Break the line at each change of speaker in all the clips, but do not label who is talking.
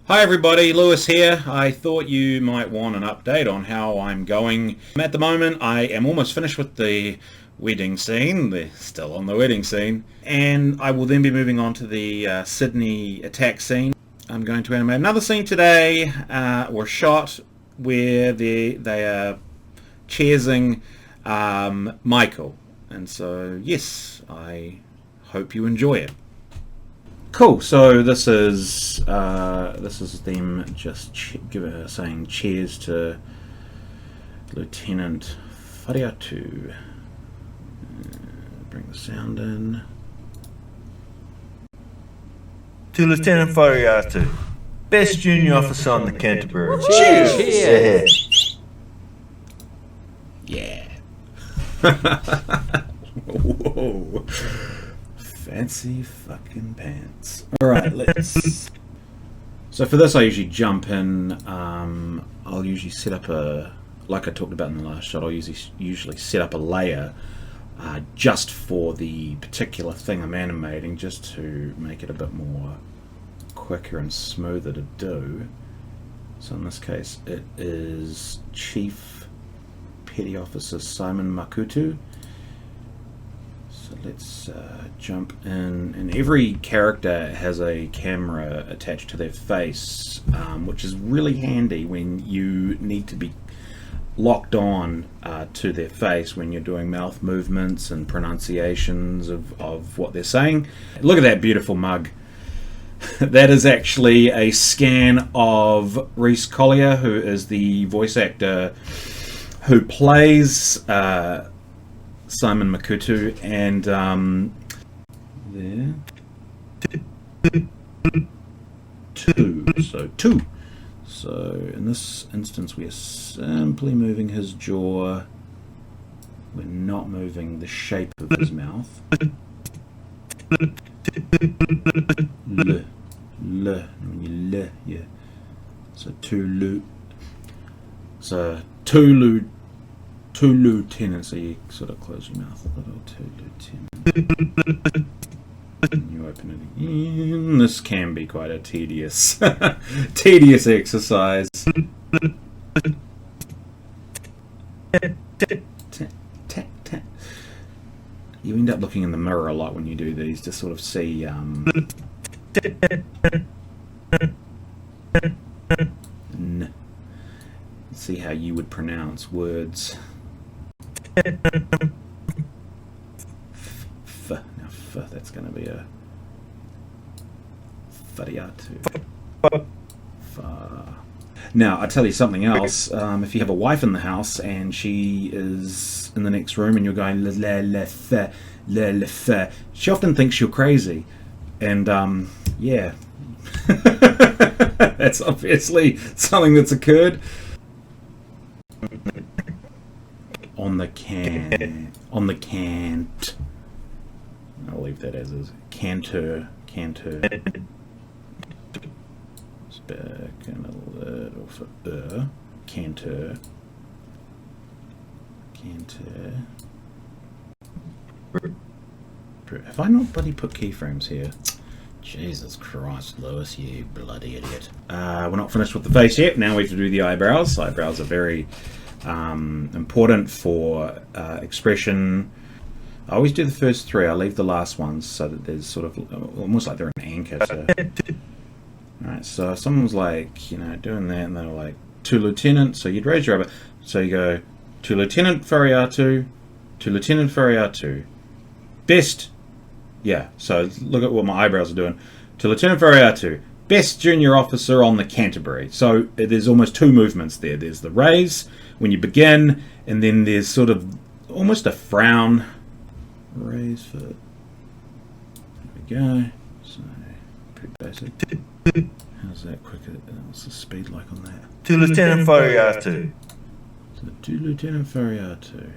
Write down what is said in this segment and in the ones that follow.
Hi everybody, Lewis here. I thought you might want an update on how I'm going. At the moment, I am almost finished with the wedding scene. They're still on the wedding scene. And I will then be moving on to the Sydney attack scene. I'm going to animate another scene today, or shot, where they are cheersing Michael. And so, yes, I hope you enjoy it. Cool. So this is them just saying cheers to Lieutenant Fariatu. Bring the sound in.
To Lieutenant Fariatu, best junior officer on the Canterbury.
Cheers! Yeah. Whoa. Fancy fucking pants. Alright, let's... So for this I usually jump in, I'll usually set up like I talked about in the last shot, I'll usually set up a layer just for the particular thing I'm animating, just to make it a bit more quicker and smoother to do. So in this case it is Chief Petty Officer Simon Makutu. So let's jump in, and every character has a camera attached to their face, which is really handy when you need to be locked on to their face when you're doing mouth movements and pronunciations of what they're saying. Look at that beautiful mug. That is actually a scan of Reese Collier, who is the voice actor who plays Simon Makutu, and there, two. So in this instance we are simply moving his jaw, we're not moving the shape of his mouth. Yeah. So two lieutenants, so you sort of close your mouth a little. Two lieutenants. And you open it again. This can be quite a tedious exercise. You end up looking in the mirror a lot when you do these to sort of see see how you would pronounce words. That's going to be a Fariatu. Now, I'll tell you something else. If you have a wife in the house and she is in the next room and you're going la, she often thinks you're crazy. And yeah, that's obviously something that's occurred. On the cant. I'll leave that as is. Canter. Back in a little for canter. Have I not bloody put keyframes here? Jesus Christ, Lewis, you bloody idiot. We're not finished with the face yet. Now we have to do the eyebrows. Eyebrows are very important for expression. I always do the first three. I leave the last ones so that there's sort of almost like they're an anchor. So. Alright, so if someone's like, you know, doing that, and they're like, to Lieutenant, so you'd raise your eyebrow. So you go, to Lieutenant Fariatu, best, yeah, so look at what my eyebrows are doing. To Lieutenant Fariatu, best junior officer on the Canterbury. So there's almost two movements there. There's the raise when you begin, and then there's sort of almost a frown. Raise for, there we go. So pretty basic. How's that quicker? What's the speed like on that?
To Lieutenant Fariatu.
So to Lieutenant Fariatu.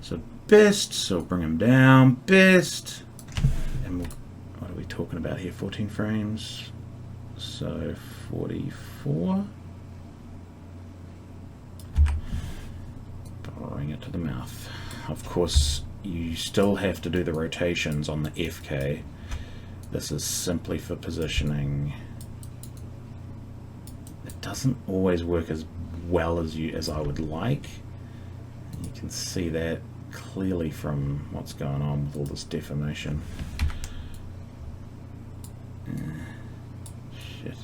So best, so bring him down, best. And what are we talking about here? 14 frames. So 44. Bring it to the mouth. Of course, you still have to do the rotations on the FK. This is simply for positioning. It doesn't always work as well as I would like. You can see that clearly from what's going on with all this deformation. Shit.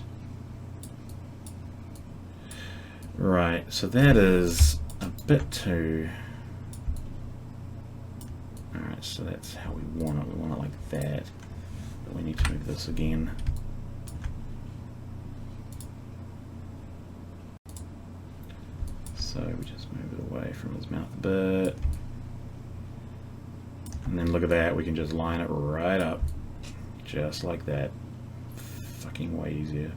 Right, so that is a bit too... Alright, so that's how we want it. We want it like that. But we need to move this again. So we just move it away from his mouth a bit. And then look at that, we can just line it right up. Just like that. Fucking way easier.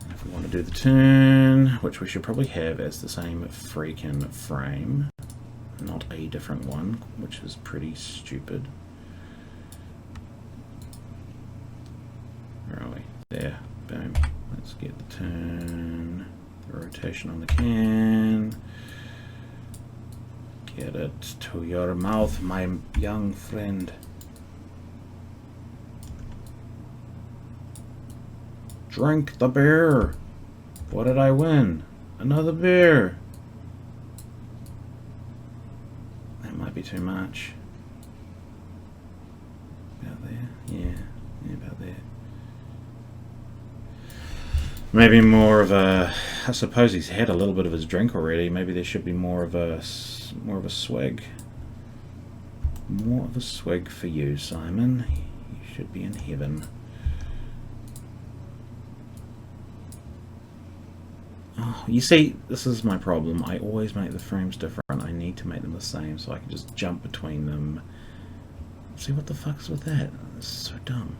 And if we want to do the turn, which we should probably have as the same freaking frame, not a different one, which is pretty stupid. Where are we? There. Boom. Let's get the turn. The rotation on the can. Get it to your mouth, my young friend. Drink the beer. What did I win? Another beer. That might be too much. About there? Yeah, about there. Maybe more of a... I suppose he's had a little bit of his drink already. Maybe there should be more of a swig. More of a swig for you, Simon. You should be in heaven. Oh, you see, this is my problem. I always make the frames different. I need to make them the same so I can just jump between them. See, what the fuck's with that? This is so dumb.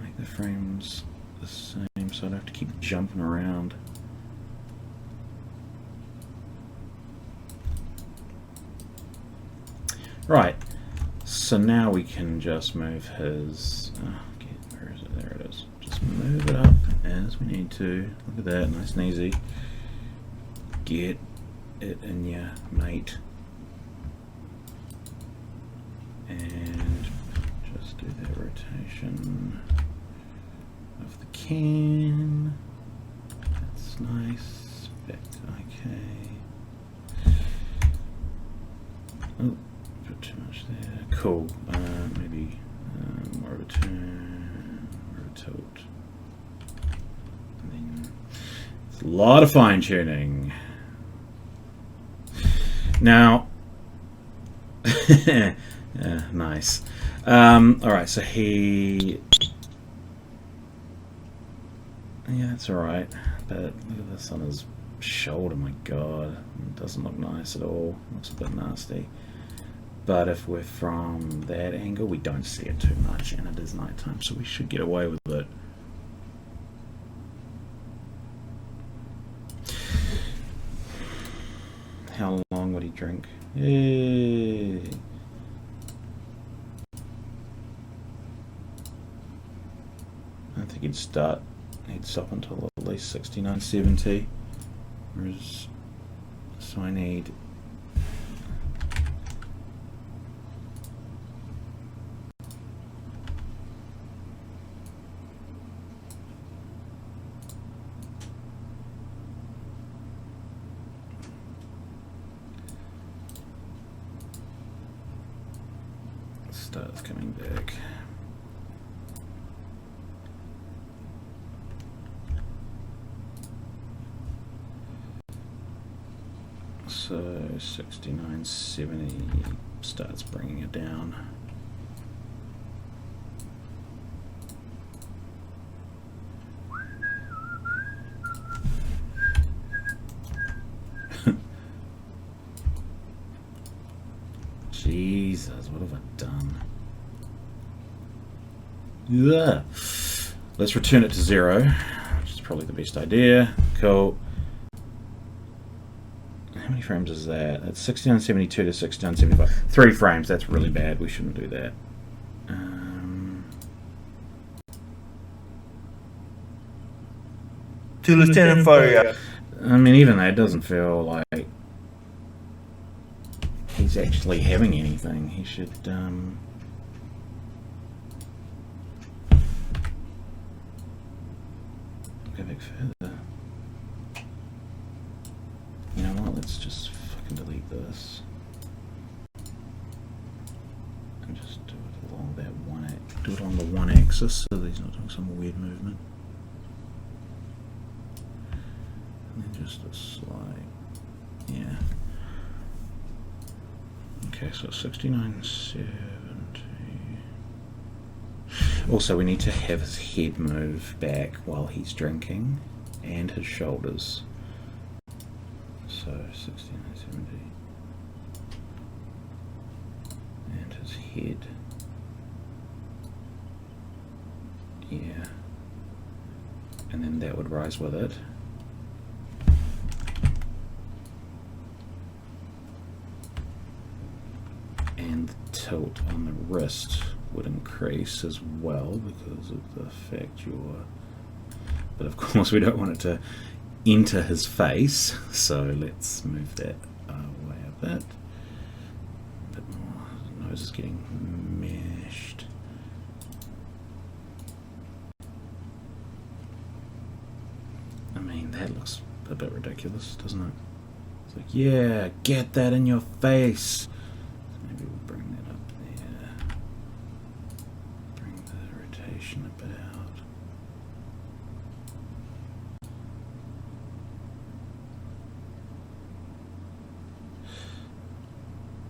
Make the frames the same so I don't have to keep jumping around. Right, so now we can just move his... okay, where is it? There it is. Just move it up as we need to. Look at that, nice and easy. Get it in ya, mate. And just do that rotation of the can. That's nice. Back to okay. Oh, put too much there. Cool. Maybe more of a turn, more of a tilt. And then it's a lot of fine tuning. Now, nice. Alright, so he... yeah, that's alright. But look at this on his shoulder, my god. It doesn't look nice at all. Looks a bit nasty. But if we're from that angle, we don't see it too much, and it is nighttime, so we should get away with it. How long would he drink? Yay. I don't think he'd stop until at least 69, 70. Whereas, so I need... starts coming back. So 69, 70 starts bringing it down. Jesus, what have I done? Yeah. Let's return it to 0, which is probably the best idea. Cool. How many frames is that? That's 6972 to 6975. 3 frames, that's really bad. We shouldn't do that.
To Lieutenant Fire.
I mean, even that doesn't feel like... he's actually having anything. He should go back further. You know what, let's just fucking delete this and just do it along that do it on the one axis so that he's not doing some weird movement. And then just a slight, yeah. Okay, so 69.70. Also, we need to have his head move back while he's drinking, and his shoulders. So 69.70, and his head. Yeah, and then that would rise with it. And the tilt on the wrist would increase as well because of the fact you're... But of course we don't want it to enter his face, so let's move that away a bit. A bit more. His nose is getting meshed. I mean, that looks a bit ridiculous, doesn't it? It's like, yeah, get that in your face. Maybe we'll bring that up there. Bring the rotation a bit out.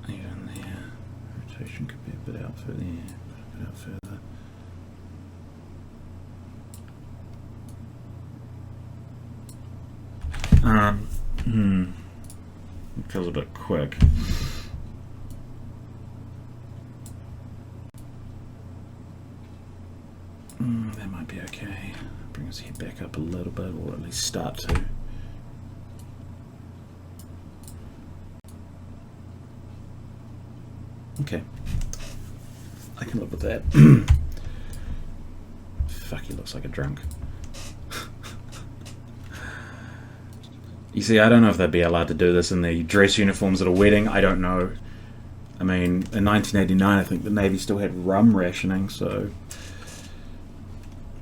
Even there. Rotation could be a bit out further. Yeah, a bit out further. It feels a bit quick. That might be okay. Bring his head back up a little bit, or at least start to. Okay. I can live with that. Fuck, he looks like a drunk. You see, I don't know if they'd be allowed to do this in the dress uniforms at a wedding. I don't know. I mean, in 1989, I think the Navy still had rum rationing, so...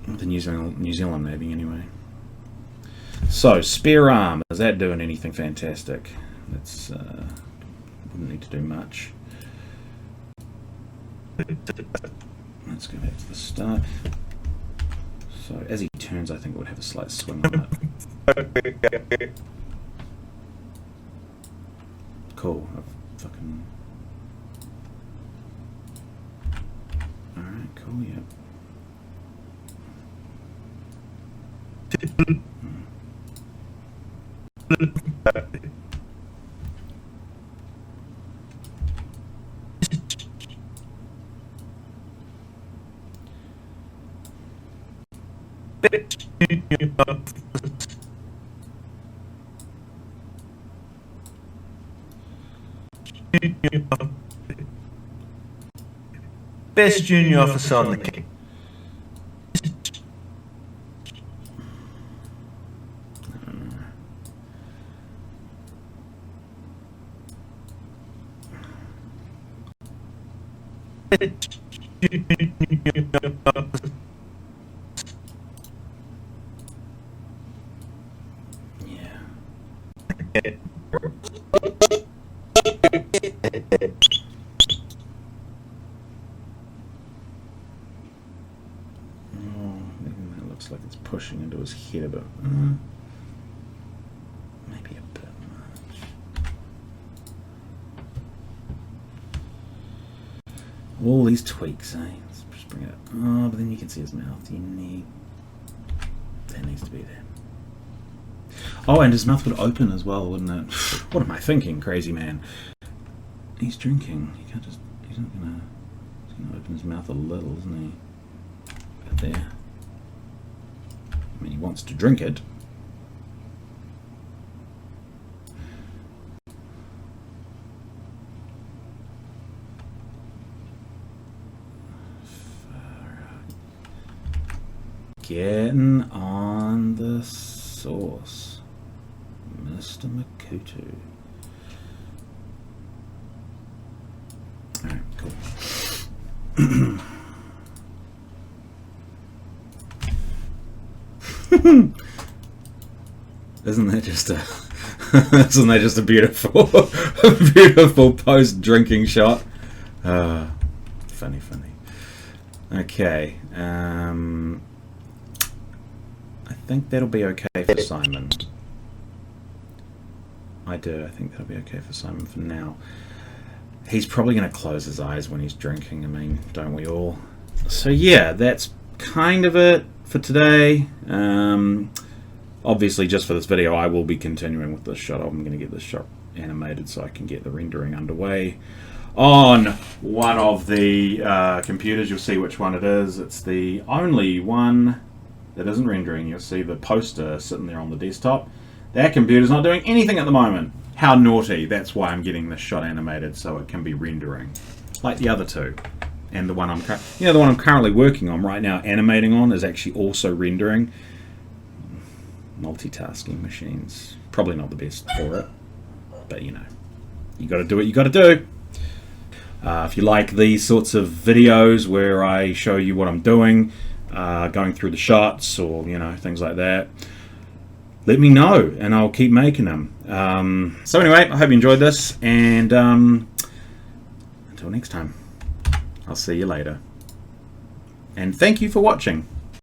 The New Zealand Navy, anyway. So, spare arm. Is that doing anything fantastic? That's... wouldn't need to do much. Let's go back to the start. So, as he turns, I think it would have a slight swing on it. Cool. I've fucking... Alright, cool, yep.
Best junior officer on the team.
Yeah. Like it's pushing into his head a bit. Maybe a bit much. All these tweaks, eh? Let's just bring it up. Oh, but then you can see his mouth. That needs to be there. Oh, and his mouth would open as well, wouldn't it? What am I thinking, crazy man? He's drinking. He can't just... He's gonna open his mouth a little, isn't he? About there. I mean, he wants to drink it. Getting on the sauce, Mr. Makutu. Isn't that just a isn't that just a beautiful beautiful post drinking shot? Funny. Okay, I think that'll be okay for Simon. I think that'll be okay for Simon for now. He's probably going to close his eyes when he's drinking. I mean, don't we all? So yeah, that's kind of it for today. Obviously, just for this video, I will be continuing with this shot. I'm going to get this shot animated so I can get the rendering underway. On one of the computers, you'll see which one it is. It's the only one that isn't rendering. You'll see the poster sitting there on the desktop. That computer's not doing anything at the moment. How naughty. That's why I'm getting this shot animated so it can be rendering. Like the other two. And the one the one I'm currently working on right now, animating on, is actually also rendering. Multitasking machines. Probably not the best for it. But you know, you gotta do what you gotta do. If you like these sorts of videos where I show you what I'm doing, going through the shots or, you know, things like that, let me know and I'll keep making them. So anyway, I hope you enjoyed this, and until next time, I'll see you later. And thank you for watching.